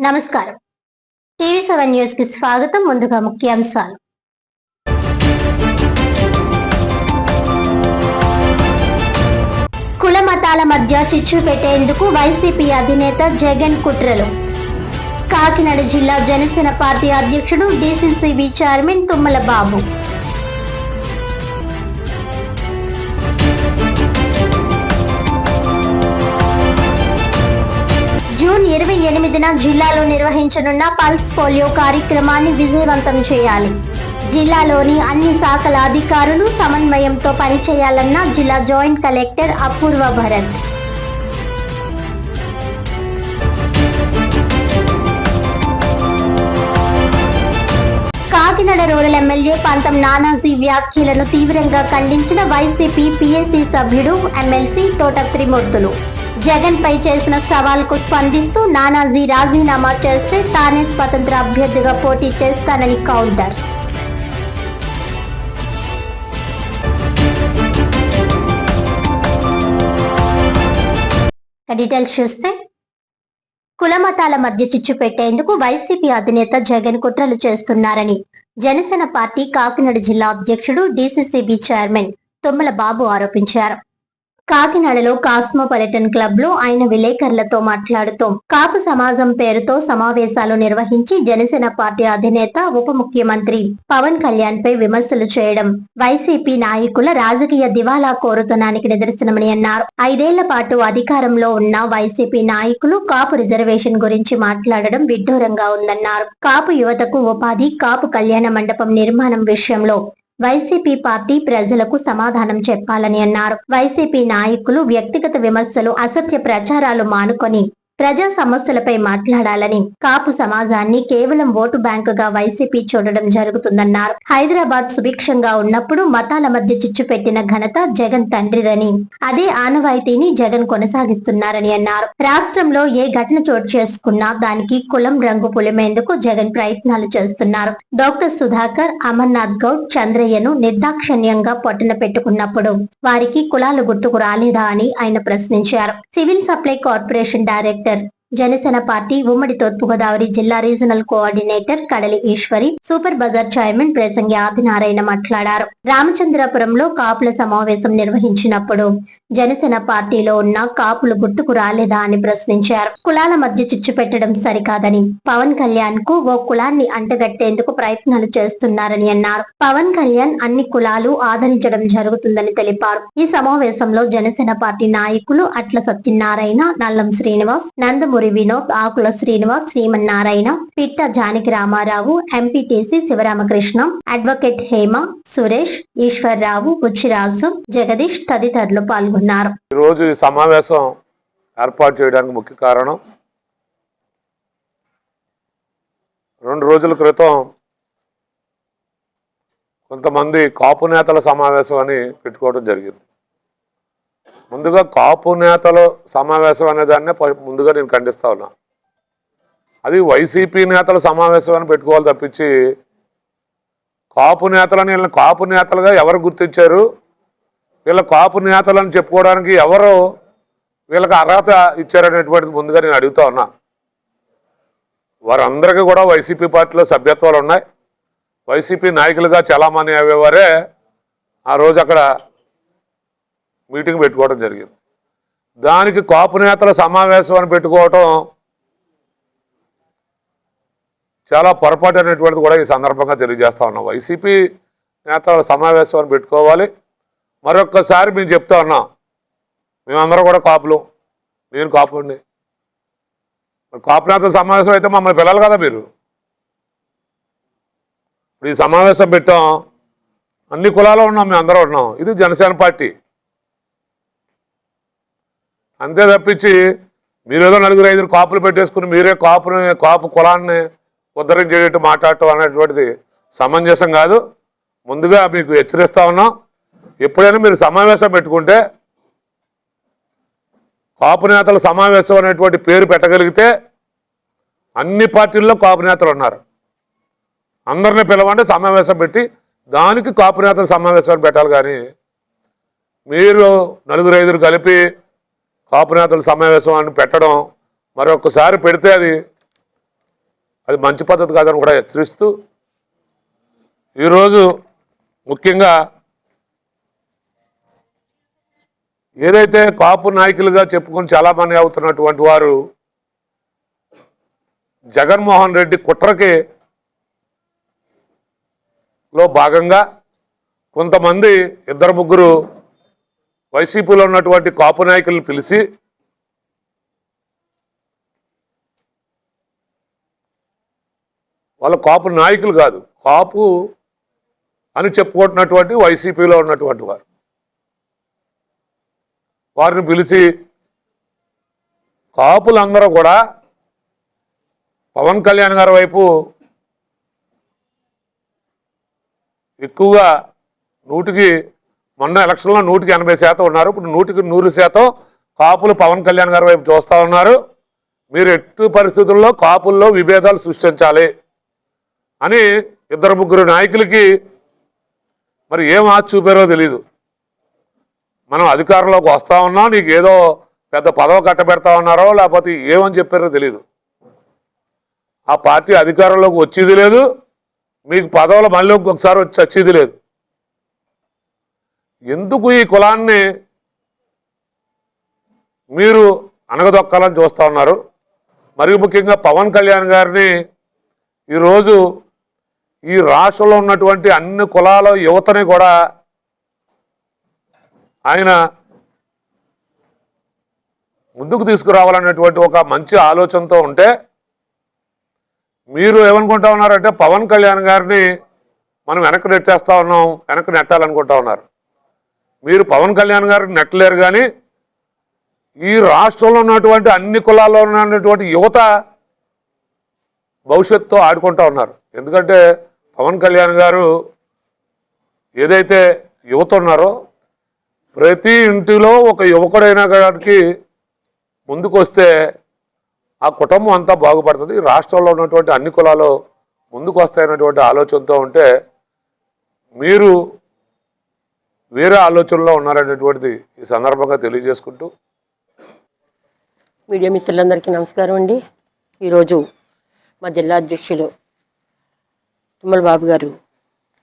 నమస్కారం. టీవీ7 న్యూస్ కి స్వాగతం. ముందుగా ముఖ్యాంశాలు. కుల మతాల మధ్య చిచ్చు పెట్టేందుకు వైసీపీ అధినేత జగన్ కుట్రలు. కాకినాడ జిల్లా జనసేన పార్టీ అధ్యక్షుడు డీసీసీబీ చైర్మన్ తుమ్మల బాబు. జూన్ 28న జిల్లాలో నిర్వహించనున్న పల్స్ పోలియో కార్యక్రమాన్ని విజయవంతం చేయాలి. జిల్లాలోని అన్ని శాఖల అధికారులు సమన్వయంతో పనిచేయాలన్న జిల్లా జాయింట్ కలెక్టర్ అపూర్వ భరత్. కాకినాడ రూరల్ ఎమ్మెల్యే పంతం నానాజీ వ్యాఖ్యలను తీవ్రంగా ఖండించిన వైసీపీ పీఏసీ సభ్యుడు ఎమ్మెల్సీ తోట త్రిమూర్తులు. జగన్ పై చేసిన సవాల్కు స్పందిస్తూ నానాజీ రాజీనామా చేస్తే తానే స్వతంత్ర అభ్యర్థిగా పోటీ చేస్తానని కౌంటర్. డీటెయిల్స్ చూస్తే కుల మతాల మధ్య చిచ్చు పెట్టేందుకు వైసీపీ అధినేత జగన్ కుట్రలు చేస్తున్నారని జనసేన పార్టీ కాకినాడ జిల్లా అధ్యక్షుడు డీసీసీబీ చైర్మన్ తుమ్మల బాబు ఆరోపించారు. కాకినాడలో కాస్మోపాలిటన్ క్లబ్ లో ఆయన విలేకరులతో మాట్లాడుతూ కాపు సమాజం పేరుతో సమావేశాలు నిర్వహించి జనసేన పార్టీ అధినేత ఉప ముఖ్యమంత్రి పవన్ కళ్యాణ్ పై విమర్శలు చేయడం వైసీపీ నాయకుల రాజకీయ దివాలా కోరుతనానికి నిదర్శనమని అన్నారు. 5 ఏళ్ల పాటు అధికారంలో ఉన్న వైసీపీ నాయకులు కాపు రిజర్వేషన్ గురించి మాట్లాడడం విడ్డూరంగా ఉందన్నారు. కాపు యువతకు ఉపాధి, కాపు కళ్యాణ మండపం నిర్మాణం విషయంలో వైసీపీ పార్టీ ప్రజలకు సమాధానం చెప్పాలని అన్నారు. వైసీపీ నాయకులు వ్యక్తిగత విమర్శలు, అసత్య ప్రచారాలు మానుకొని ప్రజా సమస్యలపై మాట్లాడాలని, కాపు సమాజాన్ని కేవలం ఓటు బ్యాంకుగా వైసీపీ చూడడం జరుగుతుందన్నారు. హైదరాబాద్ సుభిక్షంగా ఉన్నప్పుడు మతాల మధ్య చిచ్చు పెట్టిన ఘనత జగన్ తండ్రిదని, అదే ఆనవాయితీని జగన్ కొనసాగిస్తున్నారని అన్నారు. రాష్ట్రంలో ఏ ఘటన చోటు చేసుకున్నా దానికి కులం రంగు పులిమేందుకు జగన్ ప్రయత్నాలు చేస్తున్నారు. డాక్టర్ సుధాకర్, అమర్నాథ్ గౌడ్, చంద్రయ్యను నిర్దాక్షణ్యంగా పొట్టన పెట్టుకున్నప్పుడు వారికి కులాలు గుర్తుకు రాలేదా అని ఆయన ప్రశ్నించారు. Civil supply corporation director, Janasena party ఉమ్మడి తూర్పుగోదావరి జిల్లా రీజనల్ కోఆర్డినేటర్ కడలి ఈశ్వరి, సూపర్ బజార్ చైర్మన్ ప్రసంగి ఆదినారాయణ మాట్లాడారు. రామచంద్రపురంలో కాపుల సమావేశం నిర్వహించినప్పుడు జనసేన పార్టీలో ఉన్న కాపులు గుర్తుకు రాలేదా అని ప్రశ్నించారు. కులాల మధ్య చిచ్చు పెట్టడం సరికాదని, పవన్ కళ్యాణ్ కు ఓ కులాన్ని అంటగట్టేందుకు ప్రయత్నాలు చేస్తున్నారని అన్నారు. పవన్ కళ్యాణ్ అన్ని కులాలు ఆదరించడం జరుగుతుందని తెలిపారు. ఈ సమావేశంలో జనసేన పార్టీ నాయకులు అట్ల సత్యనారాయణ, నల్లం శ్రీనివాస్, నందమూరి వినోద్, ఆకుల శ్రీనివాస్, శ్రీమన్నారాయణ, పిట్ట జానకి రామారావు, ఎంపీటీసీ శివరామకృష్ణ, అడ్వకేట్ హేమ, సురేష్, ఈశ్వర్రావు, బుచ్చిరాజు, జగదీష్ తదితరులు పాల్గొన్నారు. ఈ రోజు ఈ సమావేశం ఏర్పాటు చేయడానికి ముఖ్య కారణం, 2 రోజుల క్రితం కొంతమంది కాపు నేతల సమావేశం అని పెట్టుకోవడం జరిగింది. ముందుగా కాపు నేతల సమావేశం అనే దాన్నే ముందుగా నేను ఖండిస్తా ఉన్నా. అది వైసీపీ నేతల సమావేశం అని పెట్టుకోవాలి తప్పించి కాపు నేతలని వీళ్ళని కాపు నేతలుగా ఎవరు గుర్తించారు, వీళ్ళ కాపు నేతలని చెప్పుకోవడానికి ఎవరు వీళ్ళకి అర్హత ఇచ్చారనేటువంటిది ముందుగా నేను అడుగుతా ఉన్నా. వారందరికీ కూడా వైసీపీ పార్టీలో సభ్యత్వాలు ఉన్నాయి. వైసీపీ నాయకులుగా చలామణి అయ్యేవారే ఆ రోజు అక్కడ మీటింగ్ పెట్టుకోవడం జరిగింది. దానికి కాపు నేతల సమావేశం అని పెట్టుకోవటం చాలా పొరపాటు అనేటువంటిది కూడా ఈ సందర్భంగా తెలియజేస్తా ఉన్నాం. వైసీపీ నేతల సమావేశం అని పెట్టుకోవాలి. మరొక్కసారి మేము చెప్తా ఉన్నాం, మేమందరం కూడా కాపులు, నేను కాపుని. కాపు నేతల సమావేశం అయితే మమ్మల్ని పిల్లలు కదా మీరు. ఇప్పుడు ఈ సమావేశం పెట్టాం, అన్ని కులాలు ఉన్నాం, మేము అందరం ఉన్నాం. ఇది జనసేన పార్టీ. అంతే తప్పించి మీరేదో 4-5 కాపులు పెట్టేసుకుని మీరే కాపు కులాన్ని ఉద్ధరించేటట్టు మాట్లాడటం అనేటువంటిది సమంజసం కాదు. ముందుగా మీకు హెచ్చరిస్తా ఉన్నాం, ఎప్పుడైనా మీరు సమావేశం పెట్టుకుంటే కాపు నేతల సమావేశం అనేటువంటి పేరు పెట్టగలిగితే అన్ని పార్టీల్లో కాపు నేతలు ఉన్నారు. అందరిని పిలవండి, సమావేశం పెట్టి దానికి కాపు నేతల సమావేశం పెట్టాలి. కానీ మీరు 4-5 కలిపి కాపు నేతల సమావేశం అని పెట్టడం, మరొకసారి పెడితే అది అది మంచి పద్ధతి కాదని కూడా హెచ్చరిస్తూ ఈరోజు ముఖ్యంగా ఏదైతే కాపు నాయకులుగా చెప్పుకొని చాలామంది అవుతున్నటువంటి వారు జగన్మోహన్ రెడ్డి కుట్రకి లో భాగంగా కొంతమంది 2-3 వైసీపీలో ఉన్నటువంటి కాపు నాయకులను పిలిచి వాళ్ళ కాపు నాయకులు కాదు, కాపు అని చెప్పుకుంటున్నటువంటి వైసీపీలో ఉన్నటువంటి వారిని పిలిచి కాపులందరూ కూడా పవన్ కళ్యాణ్ గారి వైపు ఎక్కువగా మొన్న ఎలక్షన్లో 180% ఉన్నారు. ఇప్పుడు 100% కాపులు పవన్ కళ్యాణ్ గారి వైపు చూస్తూ ఉన్నారు. మీరు ఎట్టి పరిస్థితుల్లో కాపుల్లో విభేదాలు సృష్టించాలి అని 2-3 నాయకులకి మరి ఏం ఆశ చూపారో తెలీదు. మనం అధికారంలోకి వస్తూ ఉన్నాం, నీకు ఏదో పెద్ద పదవి కట్టబెడతా ఉన్నారో లేకపోతే ఏమని చెప్పారో తెలీదు. ఆ పార్టీ అధికారంలోకి వచ్చేది లేదు, మీకు పదవులు మళ్ళీ ఇంకొకసారి వచ్చి వచ్చేది లేదు. ఎందుకు ఈ కులాన్ని మీరు అణగదొక్కాలని చూస్తూ ఉన్నారు? మరి ముఖ్యంగా పవన్ కళ్యాణ్ గారిని ఈరోజు ఈ రాష్ట్రంలో ఉన్నటువంటి అన్ని కులాల యువతని కూడా ఆయన ముందుకు తీసుకురావాలనేటువంటి ఒక మంచి ఆలోచనతో ఉంటే మీరు ఏమనుకుంటా ఉన్నారంటే పవన్ కళ్యాణ్ గారిని మనం వెనక్కి నెట్టేస్తా ఉన్నాం, వెనక్కి నెట్టాలనుకుంటా ఉన్నారు. మీరు పవన్ కళ్యాణ్ గారిని నెట్టలేరు, కానీ ఈ రాష్ట్రంలో ఉన్నటువంటి అన్ని కులాల్లో ఉన్నటువంటి యువత భవిష్యత్తుతో ఆడుకుంటా ఉన్నారు. ఎందుకంటే పవన్ కళ్యాణ్ గారు ఏదైతే యువత ఉన్నారో ప్రతి ఇంటిలో ఒక యువకుడైన గారికి ముందుకు వస్తే ఆ కుటుంబం అంతా బాగుపడుతుంది, రాష్ట్రంలో ఉన్నటువంటి అన్ని కులాలు ముందుకు వస్తాయన్నటువంటి ఆలోచనతో ఉంటే మీరు వేరే ఆలోచనలో ఉన్నారనేటువంటిది ఈ సందర్భంగా తెలియజేసుకుంటూ మీడియా మిత్రులందరికీ నమస్కారం అండి. ఈరోజు మా జిల్లా అధ్యక్షులు తుమ్మల బాబు గారు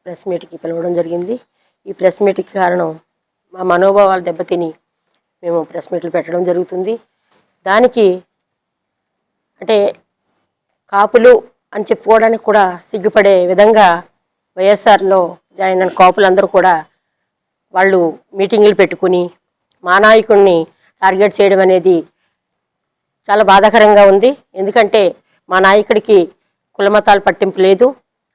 ప్రెస్ మీట్కి పిలవడం జరిగింది. ఈ ప్రెస్ మీట్కి కారణం మా మనోభావాలు దెబ్బతిని మేము ప్రెస్ మీట్లు పెట్టడం జరుగుతుంది. దానికి అంటే కాపులు అని చెప్పుకోవడానికి కూడా సిగ్గుపడే విధంగా వైఎస్ఆర్లో జాయిన్ అయిన కాపులందరూ కూడా వాళ్ళు మీటింగులు పెట్టుకుని మా నాయకుడిని టార్గెట్ చేయడం అనేది చాలా బాధాకరంగా ఉంది. ఎందుకంటే మా నాయకుడికి కులమతాలు పట్టింపు లేదు,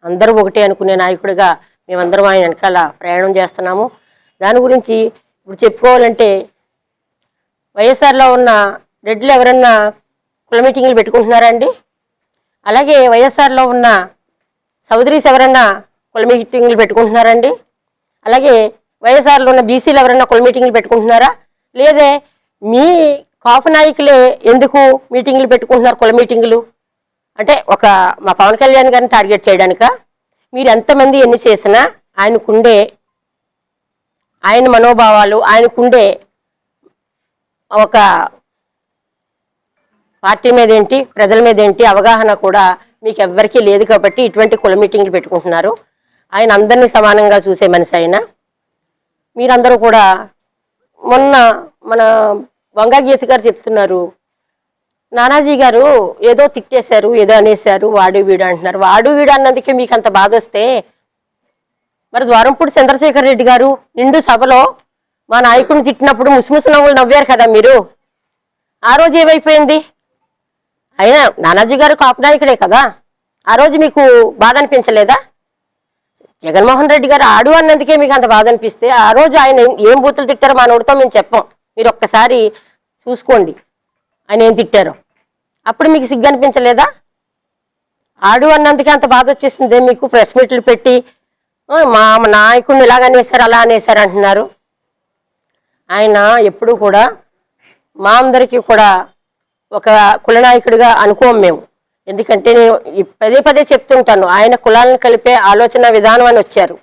అందరూ ఒకటే అనుకునే నాయకుడిగా మేమందరం ఆయన వెనకాల ప్రయాణం చేస్తున్నాము. దాని గురించి ఇప్పుడు చెప్పుకోవాలంటే వైఎస్ఆర్లో ఉన్న రెడ్లు ఎవరన్నా కుల మీటింగులు పెట్టుకుంటున్నారా అండి? అలాగే వైఎస్ఆర్లో ఉన్న చౌదరీస్ ఎవరన్నా కుల మీటింగులు పెట్టుకుంటున్నారండి? అలాగే వైఎస్ఆర్లో ఉన్న బీసీలు ఎవరన్నా కుల మీటింగులు పెట్టుకుంటున్నారా? లేదే మీ కాపు నాయకులే ఎందుకు మీటింగులు పెట్టుకుంటున్నారు కుల మీటింగులు? అంటే ఒక మా పవన్ కళ్యాణ్ గారిని టార్గెట్ చేయడానిక? మీరు ఎంతమంది ఎన్ని చేసినా ఆయన మనోభావాలు, ఆయనకుండే ఒక పార్టీ మీద ఏంటి, ప్రజల మీద ఏంటి అవగాహన కూడా మీకు ఎవ్వరికీ లేదు. కాబట్టి ఇటువంటి కుల మీటింగ్లు పెట్టుకుంటున్నారు. ఆయన అందరినీ సమానంగా చూసే మనిషి ఆయన. మీరందరూ కూడా మొన్న మన వంగగీత గారు చెప్తున్నారు, నానాజీ గారు ఏదో తిట్టేశారు, ఏదో అనేశారు, వాడు వీడు అంటున్నారు. వాడు వీడు అన్నందుకే మీకు అంత బాధ వస్తే మరి ద్వారంపూడి చంద్రశేఖర్ రెడ్డి గారు నిండు సభలో మా నాయకుడిని తిట్టినప్పుడు ముసిముసి నవ్వులు నవ్వారు కదా మీరు. ఆ రోజు ఏమైపోయింది? అయినా నానాజీ గారు కాపు నాయకుడే కదా, ఆ రోజు మీకు బాధ అనిపించలేదా? జగన్మోహన్ రెడ్డి గారు ఆడు అన్నందుకే మీకు అంత బాధ అనిపిస్తే ఆ రోజు ఆయన ఏం బూతులు తిట్టారో మా నోటితో మేము చెప్పాం. మీరు ఒక్కసారి చూసుకోండి ఆయన ఏం తిట్టారో. అప్పుడు మీకు సిగ్గు అనిపించలేదా? ఆడు అన్నందుకే అంత బాధ వచ్చేసిందే మీకు. ప్రెస్ మీట్లు పెట్టి మా నాయకుడిని ఇలాగ అనేసారు, అలా అనేసారు అంటున్నారు. ఆయన ఎప్పుడు కూడా మా అందరికీ కూడా ఒక కులనాయకుడిగా అనుకోం మేము. ఎందుకంటే నేను పదే పదే చెప్తుంటాను, ఆయన కులాలను కలిపే ఆలోచన విధానం అని వచ్చారు.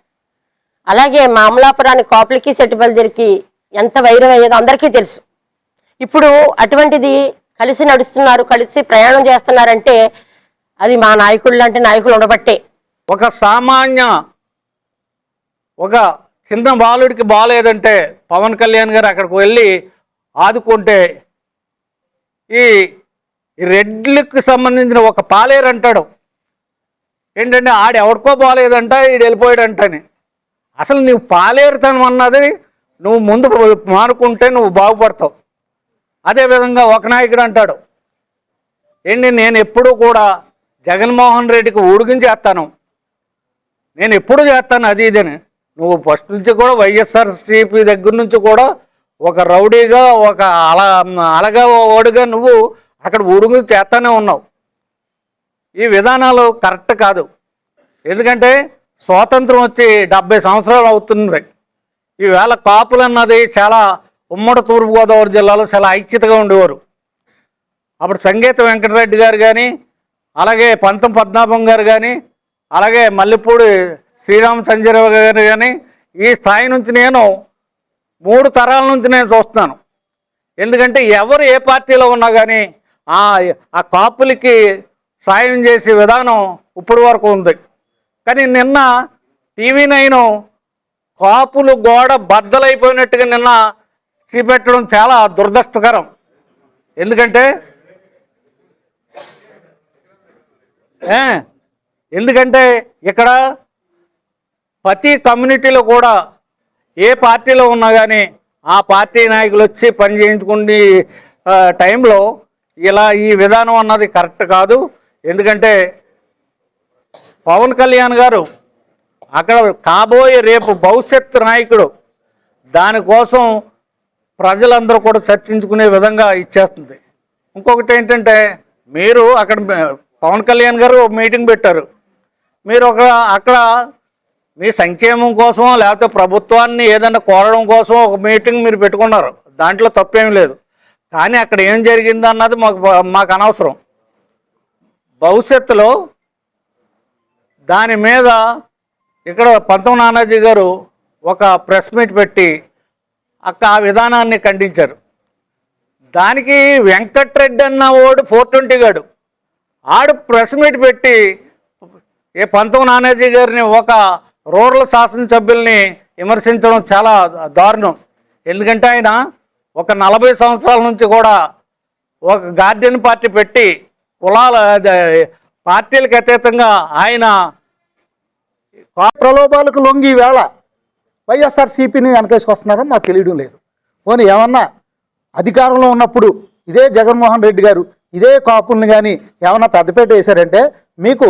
అలాగే మా అమలాపురానికి కాపులకి సెట్టుబల్జరికి ఎంత వైరం అయ్యేదో అందరికీ తెలుసు. ఇప్పుడు అటువంటిది కలిసి నడుస్తున్నారు, కలిసి ప్రయాణం చేస్తున్నారంటే అది మా నాయకుళ్ళు లాంటి నాయకులు ఉండబట్టే. ఒక సామాన్య ఒక చిన్న బాలుడికి బాగాలేదంటే పవన్ కళ్యాణ్ గారు అక్కడికి వెళ్ళి ఆదుకుంటే ఈ రెడ్లకు సంబంధించిన ఒక పాలేరు అంటాడు ఏంటంటే ఆడు ఎవరికో బాగాలేదంట ఈడు వెళ్ళిపోయాడంటని. అసలు నువ్వు పాలేరుతనం అన్నది నువ్వు ముందు మానుకుంటే నువ్వు బాగుపడతావు. అదేవిధంగా ఒక నాయకుడు అంటాడు ఏంటి, నేను ఎప్పుడూ కూడా జగన్మోహన్ రెడ్డికి ఊడిగించేస్తాను, నేను ఎప్పుడు చేస్తాను అది ఇదని. నువ్వు ఫస్ట్ నుంచి కూడా వైఎస్ఆర్సీపీ దగ్గర నుంచి కూడా ఒక రౌడీగా ఒక అలగా ఓడిగా నువ్వు అక్కడ ఊరుగు చేస్తానే ఉన్నావు. ఈ విధానాలు కరెక్ట్ కాదు. ఎందుకంటే స్వాతంత్రం వచ్చి 70 సంవత్సరాలు అవుతుంది. ఈవేళ కాపులు అన్నది చాలా ఉమ్మడి తూర్పుగోదావరి జిల్లాలో చాలా ఐక్యతగా ఉండేవారు. అప్పుడు సంగీత వెంకటరెడ్డి గారు కానీ, అలాగే పంతం పద్మనాభం గారు కానీ, అలాగే మల్లెపూడి శ్రీరామచంద్రరావు గారు కానీ, ఈ స్థాయి నుంచి నేను 3 తరాల నుంచి నేను చూస్తున్నాను. ఎందుకంటే ఎవరు ఏ పార్టీలో ఉన్నా కానీ ఆ కాపులకి సాయం చేసే విధానం ఇప్పటి వరకు ఉంది. కానీ నిన్న TV9 కాపులు గోడ బద్దలైపోయినట్టుగా నిన్న చూపెట్టడం చాలా దురదృష్టకరం. ఎందుకంటే ఇక్కడ ప్రతి కమ్యూనిటీలో కూడా ఏ పార్టీలో ఉన్నా కానీ ఆ పార్టీ నాయకులు వచ్చి పని చేయించుకునే టైంలో ఇలా ఈ విధానం అన్నది కరెక్ట్ కాదు. ఎందుకంటే పవన్ కళ్యాణ్ గారు అక్కడ కాబోయే రేపు భవిష్యత్తు నాయకుడు, దానికోసం ప్రజలందరూ కూడా చర్చించుకునే విధంగా ఇచ్చేస్తుంది. ఇంకొకటి ఏంటంటే మీరు అక్కడ పవన్ కళ్యాణ్ గారు మీటింగ్ పెట్టారు, మీరు అక్కడ మీ సంక్షేమం కోసం లేకపోతే ప్రభుత్వాన్ని ఏదైనా కోరడం కోసం ఒక మీటింగ్ మీరు పెట్టుకున్నారు, దాంట్లో తప్పేం లేదు. కానీ అక్కడ ఏం జరిగింది అన్నది మాకు అనవసరం. భవిష్యత్తులో దాని మీద ఇక్కడ పంతం నానాజీ గారు ఒక ప్రెస్ మీట్ పెట్టి ఆ విధానాన్ని ఖండించారు. దానికి వెంకట్రెడ్డి అన్న వాడు 420 గాడు ఆడు ప్రెస్ మీట్ పెట్టి పంతం నానాజీ గారిని ఒక రూరల్ శాసనసభ్యుల్ని విమర్శించడం చాలా దారుణం. ఎందుకంటే ఆయన ఒక 40 సంవత్సరాల నుంచి కూడా ఒక గార్డియన్ పార్టీ పెట్టి కులాల పార్టీలకు అతీతంగా ఆయన ప్రలోభాలకు లొంగి వేళ వైఎస్ఆర్సీపీని వెనకేసుకొస్తున్నారో మాకు తెలియడం లేదు. పోనీ ఏమన్నా అధికారంలో ఉన్నప్పుడు ఇదే జగన్మోహన్ రెడ్డి గారు ఇదే కాపుల్ని కానీ ఏమన్నా పెద్దపేట వేశారంటే మీకు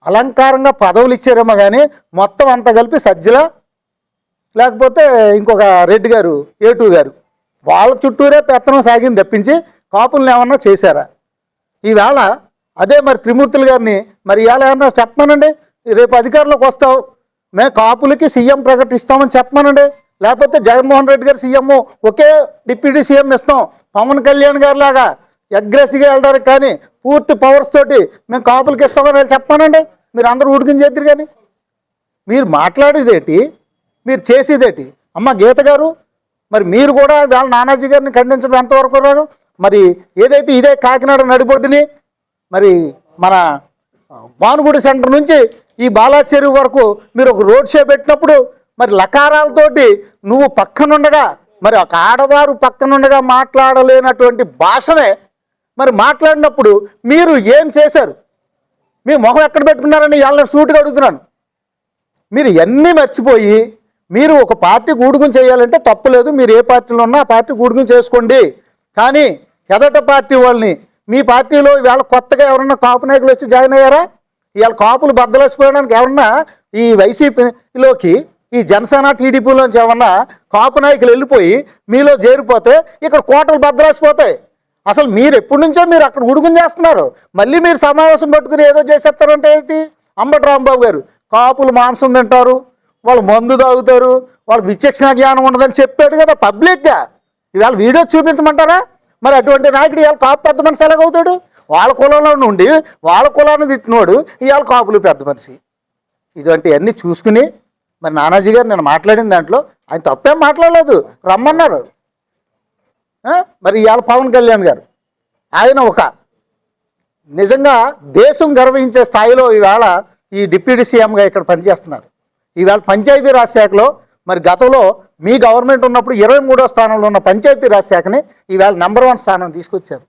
అలంకారంగా పదవులు ఇచ్చారేమో కానీ మొత్తం అంతా కలిపి సజ్జల లేకపోతే ఇంకొక రెడ్డి గారు A2 గారు వాళ్ళ చుట్టూరే పెత్తనం సాగింది తప్పించి కాపుల్ని ఏమన్నా చేశారా? ఈవేళ అదే మరి త్రిమూర్తులు గారిని మరి ఇవాళ ఏమన్నా చెప్పమనండి, రేపు అధికారంలోకి వస్తాం మేము కాపులకి సీఎం ప్రకటిస్తామని చెప్పమనండి. లేకపోతే జగన్మోహన్ రెడ్డి గారు సీఎం ఒకే డిప్యూటీ సీఎం ఇస్తాం, పవన్ కళ్యాణ్ గారి లాగా అగ్రెసివ్గా వెళ్ళడానికి కానీ పూర్తి పవర్స్ తోటి మేము కాపులకి ఇస్తామని చెప్పమనండి. మీరు అందరూ ఉడికిన చేద్దరు కానీ మీరు మాట్లాడేదేటి, మీరు చేసేదేటి? అమ్మ గీత గారు మరి మీరు కూడా వాళ్ళ నానాజీ గారిని ఖండించడం ఎంతవరకు ఉన్నారు? మరి ఏదైతే ఇదే కాకినాడ నడిబొడ్డుని మరి మన భానుగుడి సెంటర్ నుంచి ఈ బాలాచెరువు వరకు మీరు ఒక రోడ్ షో పెట్టినప్పుడు మరి లకారాలతోటి నువ్వు పక్కనుండగా మరి ఒక ఆడవారు పక్కనుండగా మాట్లాడలేనటువంటి భాషనే మరి మాట్లాడినప్పుడు మీరు ఏం చేశారు? మీ మొహం ఎక్కడ పెట్టుకున్నారని వాళ్ళ సూటుగా అడుగుతున్నాను. మీరు ఎన్ని మర్చిపోయి మీరు ఒక పార్టీ గూడుగుని చేయాలంటే తప్పులేదు, మీరు ఏ పార్టీలో ఉన్నా ఆ పార్టీ గూడుగుని చేసుకోండి. కానీ ఎదట పార్టీ వాళ్ళని మీ పార్టీలో ఇవాళ కొత్తగా ఎవరన్నా కాపు నాయకులు వచ్చి జాయిన్ అయ్యారా? ఇవాళ కాపులు బద్దలేసిపోయడానికి ఎవరన్నా ఈ వైసీపీలోకి ఈ జనసేన టీడీపీలోంచి ఏమన్నా కాపు నాయకులు వెళ్ళిపోయి మీలో చేరిపోతే ఇక్కడ కోటలు బద్దలేసిపోతాయి. అసలు మీరు ఎప్పటి నుంచో మీరు అక్కడ ఉడుగుని చేస్తున్నారు, మళ్ళీ మీరు సమావేశం పట్టుకుని ఏదో చేసేస్తారంటే ఏంటి? అంబటి రాంబాబు గారు కాపులు మాంసం తింటారు, వాళ్ళు మందు తాగుతారు, వాళ్ళకి విచక్షణ జ్ఞానం ఉండదని చెప్పాడు కదా పబ్లిక్గా. ఇవాళ వీడియో చూపించమంటారా? మరి అటువంటి నాయకుడు ఇవాళ కాపు పెద్ద మనిషి ఎలాగవుతాడు? వాళ్ళ కులంలో నుండి వాళ్ళ కులాన్ని తిట్టినోడు ఇవాళ కాపులు పెద్ద మనిషి. ఇటువంటివన్నీ చూసుకుని మరి నానాజీ గారు నేను మాట్లాడిన దాంట్లో ఆయన తప్పేం మాట్లాడలేదు, రమ్మన్నారు. మరి ఇవాళ పవన్ కళ్యాణ్ గారు ఆయన ఒక నిజంగా దేశం గర్వించే స్థాయిలో ఈవేళ ఈ డిప్యూటీ సీఎంగా ఇక్కడ పనిచేస్తున్నారు. ఈవేళ పంచాయతీరాజ్ శాఖలో మరి గతంలో మీ గవర్నమెంట్ ఉన్నప్పుడు 23వ స్థానంలో ఉన్న పంచాయతీరాజ్ శాఖని ఈవేళ నెంబర్ 1 స్థానం తీసుకొచ్చారు.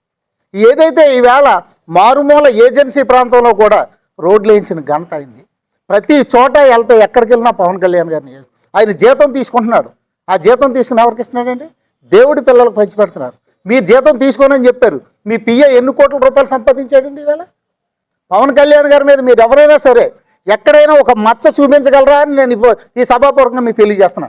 ఏదైతే ఈవేళ మారుమూల ఏజెన్సీ ప్రాంతంలో కూడా రోడ్లు వేయించిన ఘనత అయింది. ప్రతి చోట వెళ్తే ఎక్కడికి వెళ్ళినా పవన్ కళ్యాణ్ గారిని ఆయన జీతం తీసుకుంటున్నాడు. ఆ జీతం తీసుకుని ఎవరికి ఇస్తున్నాడండి? దేవుడి పిల్లలకు పంచిపెడుతున్నారు. మీరు జీతం తీసుకోనని చెప్పారు. మీ పిఏ ఎన్ని కోట్ల రూపాయలు సంపాదించాడండి ఈవేళ? పవన్ కళ్యాణ్ గారి మీద మీరు ఎవరైనా సరే ఎక్కడైనా ఒక మచ్చ చూపించగలరా అని నేను ఈ సభాపూర్వకంగా మీకు తెలియజేస్తున్నాను.